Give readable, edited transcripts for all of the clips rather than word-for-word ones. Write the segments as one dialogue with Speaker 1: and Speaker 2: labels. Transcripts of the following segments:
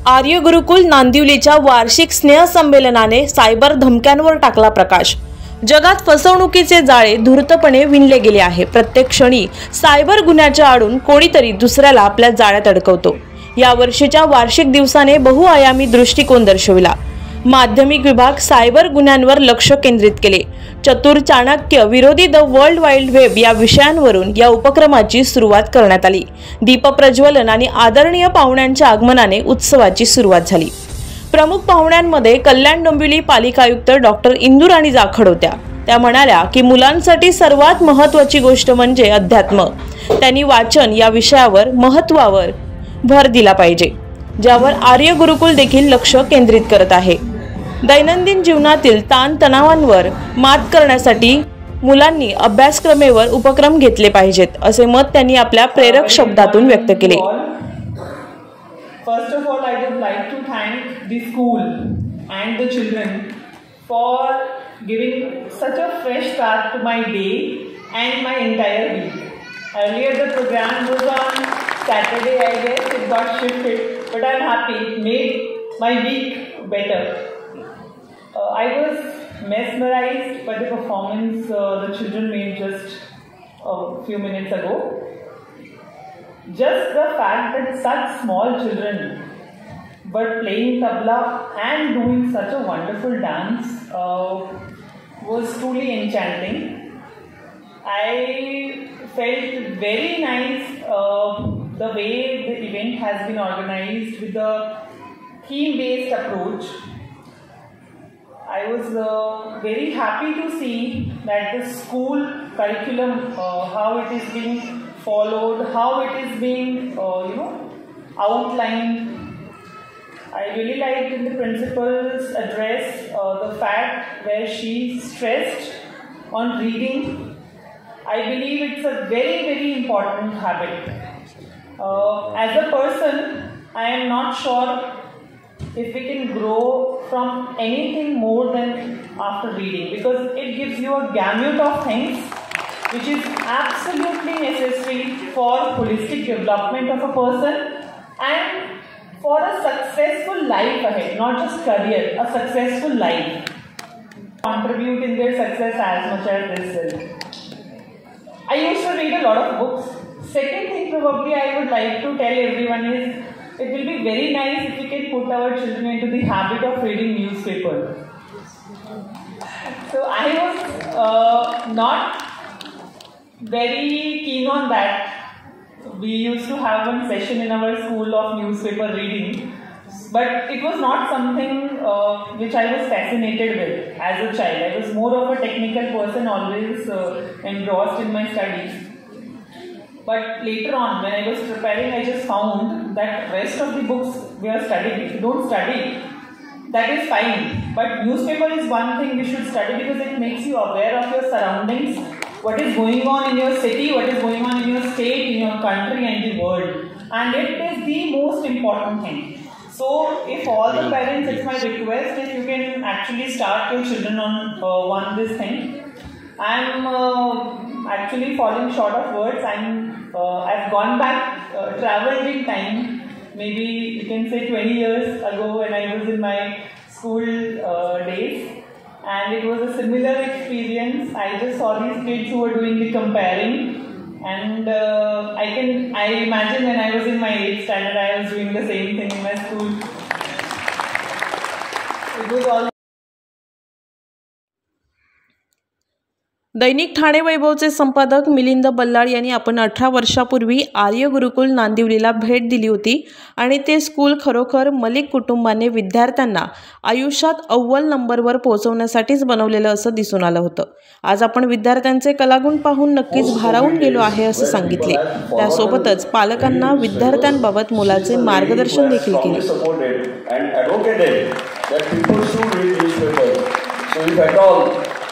Speaker 1: आर्य गुरुकुल नांदिवलीच्या वार्षिक स्नेहसंमेलनाने सायबर धमक्यांवर टाकला प्रकाश। जगात फसवणुकीचे जाळे धूर्तपणे विणले गेले आहे। प्रत्येक क्षणी सायबर गुन्ह्याच्या आडून कोणीतरी दुसऱ्याला आपल्या जाळ्यात अडकवतो। या वर्षीच्या वार्षिक दिवसाने बहुआयामी दृष्टिकोन दर्शविला। माध्यमिक विभाग सायबर गुन्ह्यांवर लक्ष केंद्रित केले। चतुर चाणक्य विरोधी द वर्ल्ड वाइड वेब या विषयांवरून या उपक्रमाची सुरुवात करण्यात आली। दीपप्रज्वलन आणि आदरणीय पाहुण्यांच्या आगमनाने उत्सवाची सुरुवात झाली। प्रमुख पाहुण्यांमध्ये कल्याण डोंबिवली पालिका आयुक्त डॉक्टर इंदुराणी जाखड होत्या। त्या म्हणाल्या की मुलांसाठी सर्वात महत्त्वाची गोष्ट म्हणजे अध्यात्म। त्यांनी वाचन या विषयावर महत्त्वावर भर दिला पाहिजे, ज्यावर आर्य गुरुकुल देखील लक्ष केंद्रित करत आहे। दैनंदिन जीवनातील ताणतणावांवर मात करण्यासाठी मुलांनी अभ्यासक्रमेवर उपक्रम घेतले पाहिजेत, असे मत त्यांनी आपल्या प्रेरक शब्दातून व्यक्त केले।
Speaker 2: First of all, I would like to thank the school and the children for giving such a fresh start to my day and my entire week. Earlier the program was on Saturday, I guess it got shifted, but I'm happy it made my week better. I was mesmerized by the performance the children made just a few minutes ago. Just the fact that such small children were playing tabla and doing such a wonderful dance was truly enchanting. I felt very nice the way the event has been organized with the theme-based approach. I was very happy to see that the school curriculum, how it is being followed, how it is being outlined. I really liked in the principal's address the fact where she stressed on reading. I believe it's a very, very important habit. As a person, I am not sure if we can grow from anything more than after reading, because it gives you a gamut of things which is absolutely necessary for holistic development of a person and for a successful life ahead, not just career, a successful life. Contribute in their success as much as this will. I used to read a lot of books. Second thing probably I would like to tell everyone is it will be very nice if we can put our children into the habit of reading newspaper. So I was not very keen on that. We used to have one session in our school of newspaper reading, but it was not something which I was fascinated with as a child. I was more of a technical person, always engrossed in my studies. But later on, when I was preparing, I just found that rest of the books we are studying, if you don't study, that is fine. But newspaper is one thing we should study because it makes you aware of your surroundings, what is going on in your city, what is going on in your state, in your country and the world. And it is the most important thing. So if all the parents, it's my request, if you can actually start your children on this thing. I'm actually falling short of words. I've gone back, traveled in time, maybe you can say 20 years ago when I was in my school days, and it was a similar experience. I just saw these kids who were doing the comparing, and I imagine when I was in my 8th standard, I was doing the same thing in my school. It was all.
Speaker 1: दैनिक ठाणे वैभवचे संपादक मिलिंद बल्लाळ यांनी आपण 18 वर्षापूर्वी आर्य गुरुकुल नांदिवलीला भेट दिली होती आणि ते school खरोखर मलिक कुटुंबाने विद्यार्थ्यांना आयुष्यात अव्वल नंबरवर पोहोचवण्यासाठीच बनवलेलं असं दिसून आलं होतं। आज आपण विद्यार्थ्यांचे कलागुण पाहून नक्कीच भारावून गेलो आहे असं सांगितले। त्यासोबतच पालकांना विद्यार्थ्यांबाबत मुलाचे मार्गदर्शन देखील केले।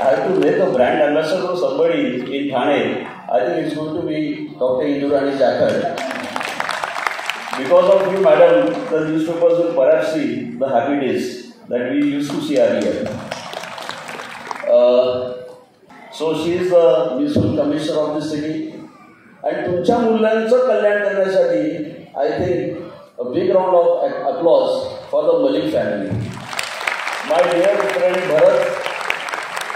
Speaker 3: I have to make a brand ambassador of somebody in Thane. I think it's going to be Dr. Indurani Jakhad. Because of you, madam, the newspapers will perhaps see the happy days that we used to see earlier. So she is the municipal commissioner of the city. And तुमच्या मुलांचं कल्याण करण्यासाठी I think a big round of applause for the Malik family. My dear friend Bharat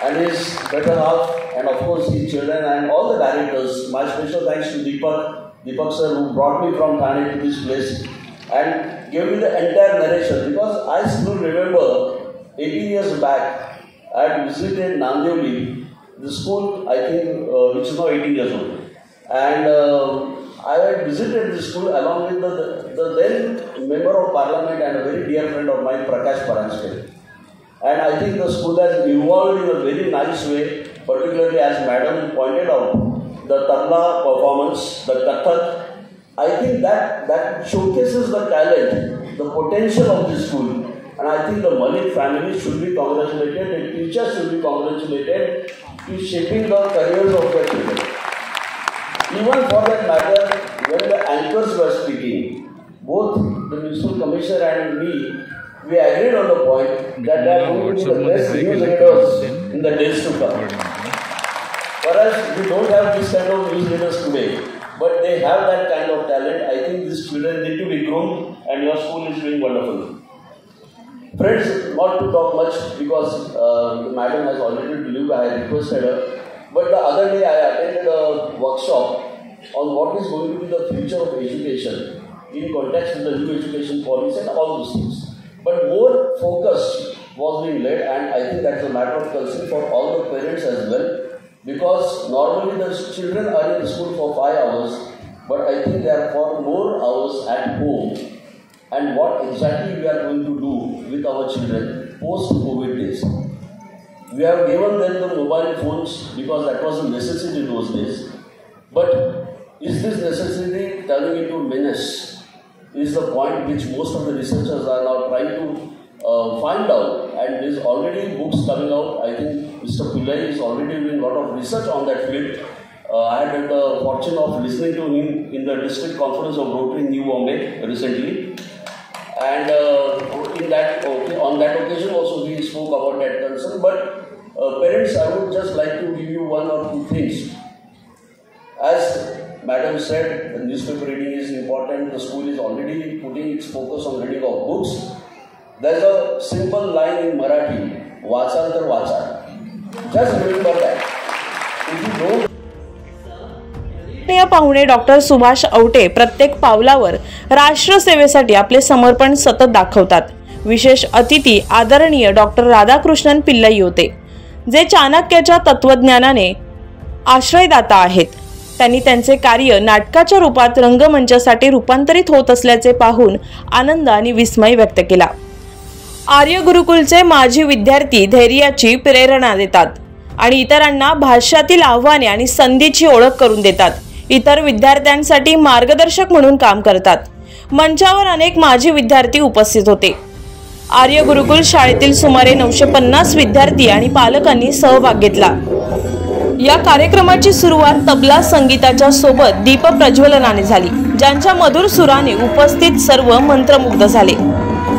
Speaker 3: and his better half, and of course his children and all the directors. My special thanks to Deepak sir, who brought me from Thane to this place and gave me the entire narration, because I still remember 18 years back I had visited Nandivli, the school I think which is now 18 years old, and I had visited the school along with the then member of parliament and a very dear friend of mine, Prakash Paranjpe. And I think the school has evolved in a very nice way, particularly as Madam pointed out, the tabla performance, the Kathak. I think that showcases the talent, the potential of this school. And I think the Malik family should be congratulated, the teachers should be congratulated in shaping the careers of their children. Even for that matter, when the anchors were speaking, both the municipal commissioner and me, we agreed on the point that they are going to be the best news leaders in the days to come. Whereas we don't have this kind of news leaders today, but they have that kind of talent. I think these children need to be groomed, and your school is doing wonderful. Friends, not to talk much because the madam has already to leave, I requested her. But the other day I attended a workshop on what is going to be the future of education in context with the new education policy and all those things. But more focus was being laid, and I think that's a matter of concern for all the parents as well, because normally the children are in school for 5 hours, but I think they are for more hours at home. And what exactly we are going to do with our children post-COVID days? We have given them the mobile phones because that was a necessity in those days. But is this necessity turning into menace? Is the point which most of the researchers are now trying to find out, and there is already books coming out. I think Mr. Pillai is already doing a lot of research on that field. I had the fortune of listening to him in the district conference of Rotary in New Bombay recently, and on that occasion also we spoke about that concern. But parents, I would just like to give you one or two things. As Madam said, the newspaper reading is important. The school is already putting its focus on reading of books. There is a simple line in Marathi, Vacha tar vacha. Just remember that. If you don't.
Speaker 1: पाहुणे doctor Subhash Aute प्रत्येक पावलावर राष्ट्रसेवेसाठी आपले समर्पण सतत दाखवतात. विशेष अतिथी आदरणीय doctor Radhakrishnan Pillai होते, जे चाणक्याच्या तत्वज्ञानाने आश्रयदाता आहेत. त्यांनी त्यांचे कार्य नाटकाच्या रूपात रंगमंचासाठी रूपांतरित होत असल्याचे पाहून आनंद आणि विस्मय व्यक्त केला. आर्य गुरुकुलचे माजी विद्यार्थी धैर्याची प्रेरणा देतात आणि इतरांना भाष्यातील आव्हाने आणि संधीची ओळख करून देतात. इतर विद्यार्थ्यांसाठी मार्गदर्शक म्हणून काम करतात. मंचावर अनेक माजी विद्यार्थी उपस्थित होते. आर्य गुरुकुल शाळेतील सुमारे 950 विद्यार्थी आणि पालकांनी सहभाग घेतला. या कार्यक्रमाची सुरुवात तबला संगीताच्या सोबत दीप प्रज्वलनाने झाली, ज्यांच्या मधुर सुराने उपस्थित सर्व मंत्रमुग्ध झाले.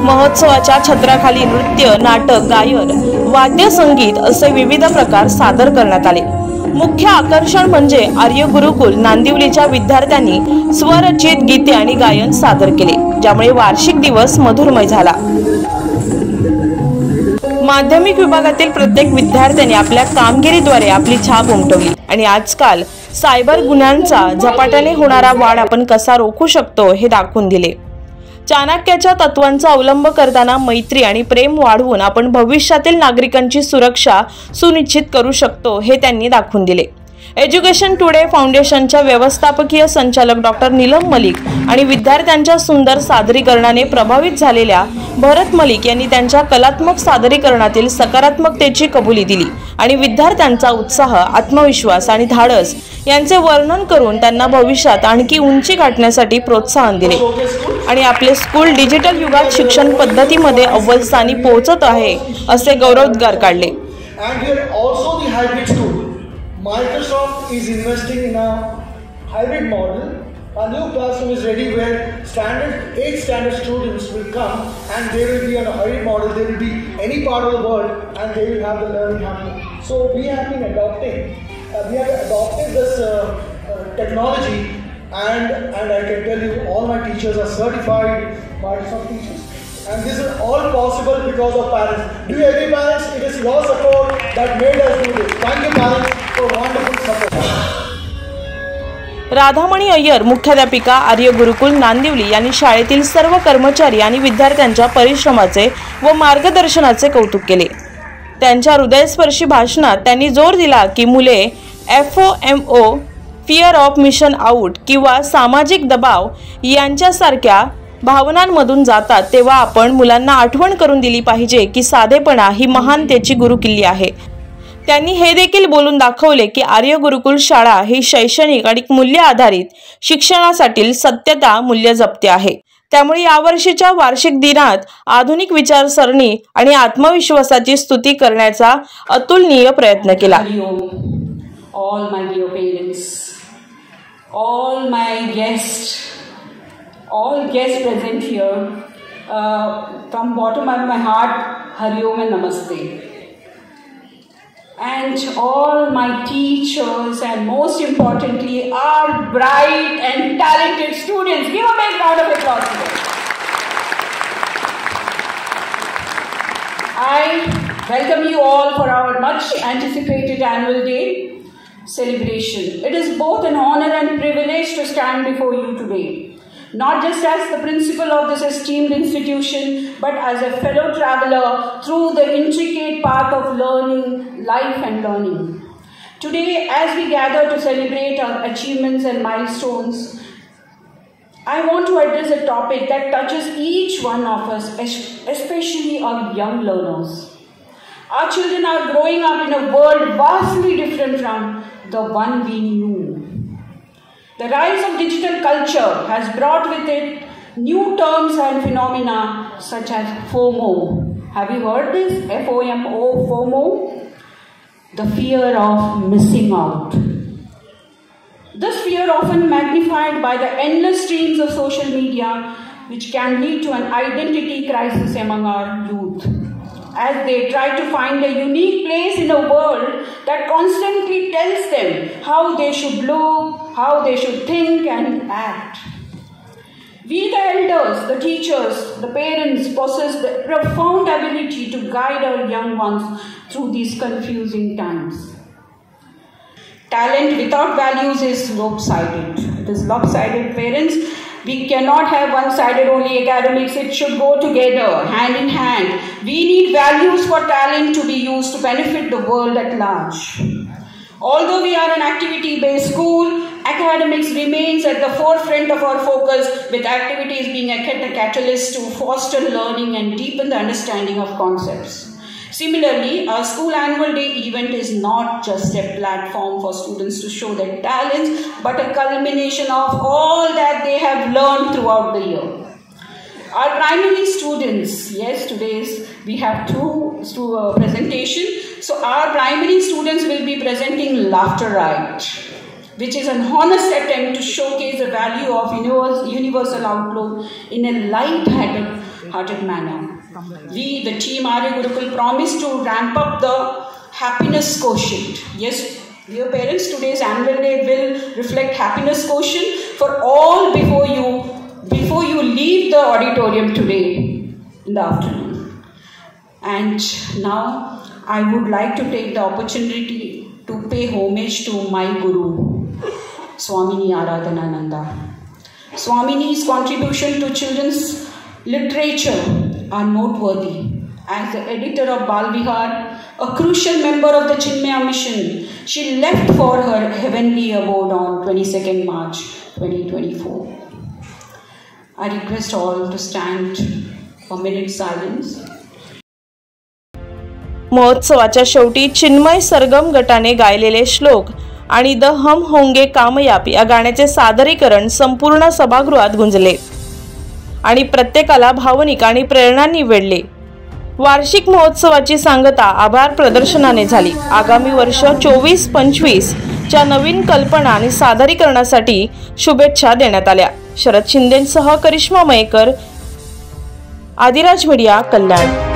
Speaker 1: महोत्सवाच्या छत्राखाली नृत्य, नाटक, गायन, वाद्य संगीत असे विविध प्रकार सादर करण्यात आले. मुख्य आकर्षण म्हणजे आर्य गुरुकुल नांदिवलीच्या विद्यार्थ्यांनी स्वरचित गीते आणि गायन सादर केले, ज्यामुळे वार्षिक दिवस मधुरमय झाला. माध्यमिक विभागातील प्रत्येक विद्यार्थ्याने आपल्या कामगिरीद्वारे आपली छाप उमटवली आणि आजकाल सायबर गुन्ह्यांचा झपाट्याने होणारा वाढ आपण कसा रोखू शकतो हे दाखवून दिले. चाणक्याच्या तत्वांचा अवलंब करताना मैत्री आणि प्रेम वाढवून आपण भविष्यातील नागरिकांची सुरक्षा सुनिश्चित करू शकतो हे त्यांनी दाखवून दिले. एज्युकेशन टुडे फाउंडेशनच्या व्यवस्थापकीय संचालक डॉक्टर नीलम मलिक आणि विद्यार्थ्यांच्या सुंदर सादरीकरणाने प्रभावित झालेल्या भरत मलिक यांनी त्यांच्या कलात्मक सादरीकरणातील सकारात्मकतेची कबुली दिली आणि विद्यार्थ्यांचा उत्साह, आत्मविश्वास आणि धाडस यांचे वर्णन करून त्यांना भविष्यात आणखी उंची गाठण्यासाठी प्रोत्साहन दिले आणि आपले स्कूल डिजिटल युगात शिक्षण पद्धतीमध्ये अव्वल स्थानी पोहोचत आहे असे गौरवोद्गार काढले.
Speaker 4: Microsoft is investing in a hybrid model. A new classroom is ready where 8 standard students will come and they will be on a hybrid model. They will be any part of the world and they will have the learning happening. So we have been adopted this technology and I can tell you all my teachers are certified Microsoft teachers. And this is all possible because of parents. Do you agree, parents? It is your support that made us do this. Thank you, parents, for wonderful support.
Speaker 1: Radhamani Iyer मुख्याध्यापिका आर्य गुरुकुल नांदिवली यांनी शाळेतील सर्व कर्मचारी आणि विद्यार्थ्यांच्या परिश्रमाचे व मार्गदर्शनाचे कौतुक केले. त्यांच्या हृदयस्पर्शी भाषणात त्यांनी जोर दिला की मुले FOMO fear of mission out किंवा सामाजिक दबाव यांच्यासारख्या भावनांमधून जातात तेव्हा आपण मुलांना आठवण करून दिली पाहिजे की साधेपणा ही महानतेची गुरुकिल्ली आहे. त्यांनी हे देखील बोलून दाखवले की आर्य गुरुकुल शाळा ही शैक्षणिक आणि मूल्य आधारित शिक्षणासाठी सत्यता मूल्य जपते आहे. त्यामुळे यावर्षीच्या वार्षिक दिनात आधुनिक विचारसरणी आणि आत्मविश्वासाची स्तुती करण्याचा अतुलनीय प्रयत्न केला.
Speaker 5: All my dear parents, all my guests, all guests present here, from bottom of my heart, Hari Om and Namaste. And all my teachers and most importantly our bright and talented students. Give a big round of applause to them. I welcome you all for our much anticipated annual day celebration. It is both an honor and privilege to stand before you today, not just as the principal of this esteemed institution, but as a fellow traveler through the intricate path of learning, life and learning. Today, as we gather to celebrate our achievements and milestones, I want to address a topic that touches each one of us, especially our young learners. Our children are growing up in a world vastly different from the one we knew. The rise of digital culture has brought with it new terms and phenomena such as FOMO. Have you heard this? FOMO, FOMO? The fear of missing out. This fear often magnified by the endless streams of social media, which can lead to an identity crisis among our youth, as they try to find a unique place in a world that constantly tells them how they should look, how they should think and act. We, the elders, the teachers, the parents, possess the profound ability to guide our young ones through these confusing times. Talent without values is lopsided. It is lopsided, parents. We cannot have one-sided only academics. It should go together, hand in hand. We need values for talent to be used to benefit the world at large. Although we are an activity-based school, academics remains at the forefront of our focus, with activities being a catalyst to foster learning and deepen the understanding of concepts. Similarly, our school annual day event is not just a platform for students to show their talents, but a culmination of all that they have learned throughout the year. Our primary students, yes, we have two presentations. So our primary students will be presenting Laughter Right, which is an honest attempt to showcase the value of universal outlook in a light-hearted manner. We, the team Arya Gurukul, promise to ramp up the happiness quotient. Yes, dear parents, today's annual day will reflect happiness quotient for all before you leave the auditorium today in the afternoon. And now I would like to take the opportunity to pay homage to my Guru, Swamini Aradhanananda. Swamini's contribution to children's literature are noteworthy. As the editor of Bal Vihar, a crucial member of the Chinmaya mission, she left for her heavenly abode on 22nd March 2024. I request all to stand for a minute silence.
Speaker 1: महोत्सवाच्या शेवटी चिन्मय सरगम गटाने गायलेले श्लोक आणि the हम होंगे कामयाब या गाण्याचे सादरीकरण संपूर्ण सभागृहात गुंजले आणि प्रत्येकाला भावनिक आणि प्रेरणांनी वेढले. वार्षिक महोत्सवाची सांगता आभार प्रदर्शनाने झाली. आगामी वर्ष 24-25 च्या नवीन कल्पना आणि सादरीकरणासाठी शुभेच्छा देण्यात आल्या. शरद शिंदेंसह करिश्मा मयेकर, आदिराज मीडिया, कल्याण.